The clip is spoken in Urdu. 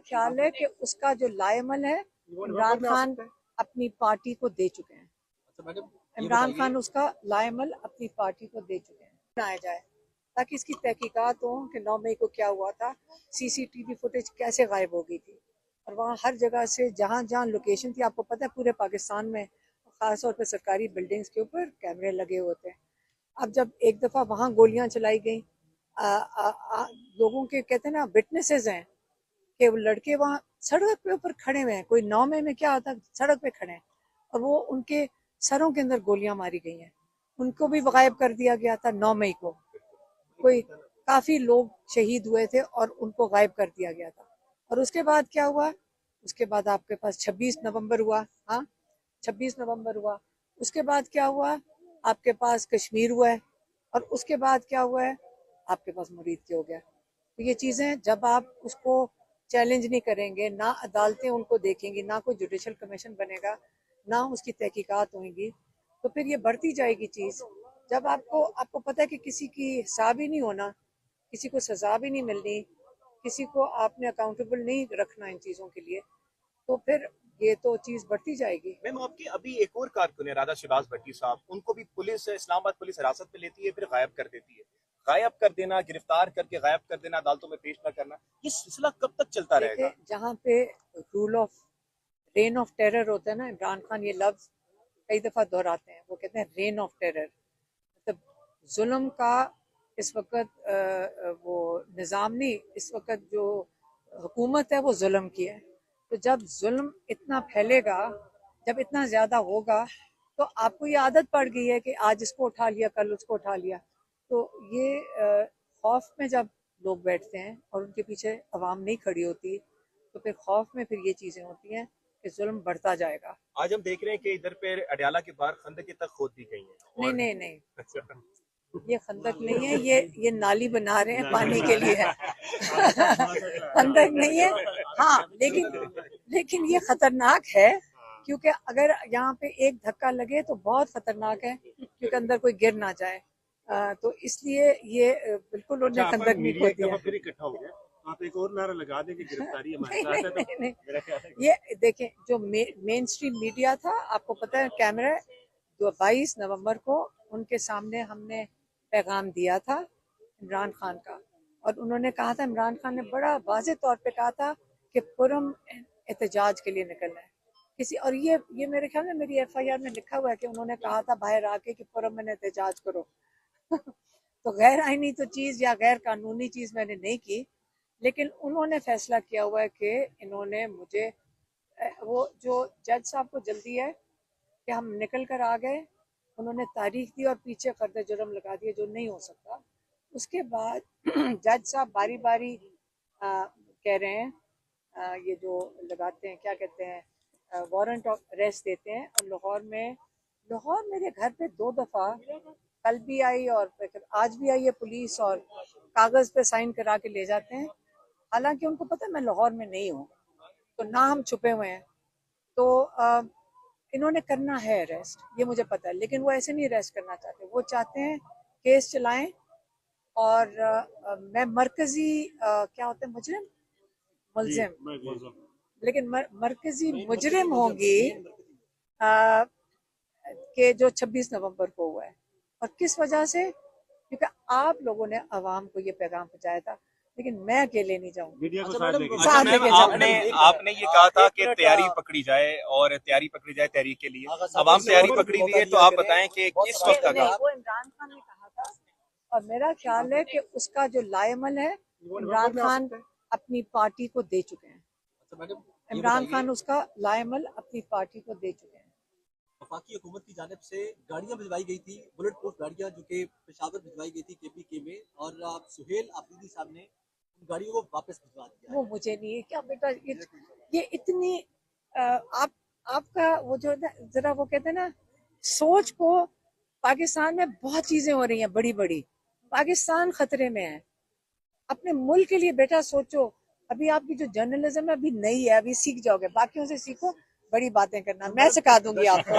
خیال ہے کہ اس کا جو لائمل ہے عمران خان اپنی پارٹی کو دے چکے ہیں. عمران خان اس کا لائمل اپنی پارٹی کو دے چکے ہیں. بنایا جائے تاکہ اس کی تحقیقات ہوں کہ 9 مئی کو کیا ہوا تھا, سی سی ٹی وی فوٹیج کیسے غائب ہو گئی تھی, اور وہاں ہر جگہ سے جہاں جہاں لوکیشن تھی, آپ کو پتہ ہے پورے پاکستان میں خاص طور پہ سرکاری بلڈنگز کے اوپر کیمرے لگے ہوتے ہیں. اب جب ایک دفعہ وہاں گولیاں چلائی گئیں, لوگوں کے کہتے ہیں نا وٹنسز ہیں کہ وہ لڑکے وہاں سڑک پہ اوپر کھڑے ہوئے ہیں, کوئی 9 مئی میں کیا ہوتا ہے سڑک پہ کھڑے ہیں, اور وہ ان کے سروں کے اندر گولیاں ماری گئی ہیں. ان کو بھی غائب کر دیا گیا تھا 9 مئی کو, کوئی کافی لوگ شہید ہوئے تھے اور ان کو غائب کر دیا گیا تھا. اور اس کے بعد کیا ہوا, اس کے بعد آپ کے پاس 26 نومبر ہوا. ہاں 26 نومبر ہوا. اس کے بعد کیا ہوا, آپ کے پاس کشمیر ہوا ہے, اور اس کے بعد کیا ہوا ہے, آپ کے پاس مرید کے ہو گیا. تو یہ چیزیں جب آپ اس کو چیلنج نہیں کریں گے, نہ عدالتیں ان کو دیکھیں گی, نہ کوئی جوڈیشل کمیشن بنے گا, نہ اس کی تحقیقات ہوئیں گی, تو پھر یہ بڑھتی جائے گی چیز. جب آپ کو پتہ ہے کہ کسی کی حساب ہی نہیں ہونا, کسی کو سزا بھی نہیں ملنی, کسی کو آپ نے اکاؤنٹیبل نہیں رکھنا ان چیزوں کے لیے, تو پھر یہ تو چیز بڑھتی جائے گی. میم آپ کی ابھی ایک اور کارکن ہے رادا شہباز بھٹی صاحب, ان کو بھی پولیس اسلام آباد پولیس حراست میں لیتی ہے, پھر غائب کر دیتی ہے. غائب کر دینا, گرفتار کر کے غائب کر دینا, عدالتوں میں پیش نہ کرنا, یہ سلسلہ کب تک چلتا رہے گا؟ جہاں پہ رین آف ٹیرر ہوتا ہے نا, عمران خان یہ لفظ کئی دفعہ دہراتے ہیں, وہ کہتے ہیں رین آف ٹیرر, مطلب ظلم کا اس وقت وہ نظام نہیں, اس وقت جو حکومت ہے وہ ظلم کی ہے. تو جب ظلم اتنا پھیلے گا, جب اتنا زیادہ ہوگا, تو آپ کو یہ عادت پڑ گئی ہے کہ آج اس کو اٹھا لیا, کل اس کو اٹھا لیا. تو یہ خوف میں جب لوگ بیٹھتے ہیں اور ان کے پیچھے عوام نہیں کھڑی ہوتی, تو پھر خوف میں پھر یہ چیزیں ہوتی ہیں کہ ظلم بڑھتا جائے گا. آج ہم دیکھ رہے ہیں کہ ادھر پہ اڈیالہ کے باہر خندقیں تک کھود دی گئی ہیں. نہیں یہ خندق نہیں ہے, یہ نالی بنا رہے ہیں پانی کے لیے, خندق نہیں ہے. ہاں لیکن یہ خطرناک ہے, کیونکہ اگر یہاں پہ ایک دھکا لگے تو بہت خطرناک ہے, کیونکہ اندر کوئی گر نہ جائے. تو اس لیے یہ بالکل انہوں نے خندق نہیں کھود دیا. آپ ایک اور نعرہ لگا دیں کہ گرفتاری ہمارے ساتھ ہے. نہیں, یہ دیکھیں جو مین اسٹریم میڈیا تھا, آپ کو پتہ ہے کیمرہ 22 نومبر کو ان کے سامنے ہم نے پیغام دیا تھا عمران خان کا, اور انہوں نے کہا تھا, عمران خان نے بڑا واضح طور پہ کہا تھا کہ پرم احتجاج کے لیے نکلنا ہے کسی, اور یہ میرے خیال میں میری ایف آئی آر میں لکھا ہوا ہے کہ انہوں نے کہا تھا باہر آ کے کہ پرم میں احتجاج کرو. تو غیر آئینی تو چیز یا غیر قانونی چیز میں نے نہیں کی, لیکن انہوں نے فیصلہ کیا ہوا ہے کہ انہوں نے مجھے, وہ جو جج صاحب کو جلدی ہے کہ ہم نکل کر آ گئے, انہوں نے تاریخ دی اور پیچھے فرد جرم لگا دیا جو نہیں ہو سکتا. اس کے بعد جج صاحب باری باری کہہ رہے ہیں, یہ جو لگاتے ہیں کیا کہتے ہیں, وارنٹ آف اریسٹ دیتے ہیں. اور لاہور میرے گھر پہ 2 دفعہ, کل بھی آئی اور آج بھی آئی ہے پولیس, اور کاغذ پہ سائن کرا کے لے جاتے ہیں, حالانکہ ان کو پتہ ہے میں لاہور میں نہیں ہوں, تو نہ ہم چھپے ہوئے ہیں. تو انہوں نے کرنا ہے اریسٹ, یہ مجھے پتہ ہے, لیکن وہ ایسے نہیں اریسٹ کرنا چاہتے. وہ چاہتے ہیں کیس چلائیں, اور میں مرکزی کیا ہوتے ہیں ملزم, لیکن مرکزی مجرم ہوں گی کہ جو 26 نومبر کو ہوا ہے. اور کس وجہ سے, کیونکہ آپ لوگوں نے عوام کو یہ پیغام پہنچایا تھا, لیکن میں اکیلے نہیں جاؤں گی. آپ نے یہ کہا تھا کہ تیاری پکڑی جائے, اور تیاری پکڑی جائے تحریک کے لیے, عوام تیاری پکڑی ہوئی ہے, تو آپ بتائیں کہ کس وقت تک. وہ عمران خان نے کہا تھا, اور میرا خیال ہے کہ اس کا جو لائمل ہے عمران خان اپنی پارٹی کو دے چکے ہیں. عمران خان اس کا لائمل اپنی پارٹی کو دے چکے ہیں. وفاقی حکومت کی جانب سے گاڑیاں بھجوائی گئی تھی, بلٹ پروف گاڑیاں, جو کہ پشاور بھجوائی گئی تھی KPK میں, اور سہیل آفریدی صاحب نے ان گاڑیوں کو واپس بھجوا دیا. وہ مجھے نہیں ہے کیا بیٹا, یہ اتنی آپ کا وہ جو ذرا وہ کہتے ہیں نا سوچ کو, پاکستان میں بہت چیزیں ہو رہی ہیں بڑی بڑی, پاکستان خطرے میں ہے. اپنے ملک کے لیے بیٹا سوچو. ابھی آپ کی جو جرنلزم ہے ابھی نئی ہے, ابھی سیکھ جاؤ گے, باقیوں سے سیکھو, بڑی باتیں کرنا میں سکھا دوں گی آپ کو.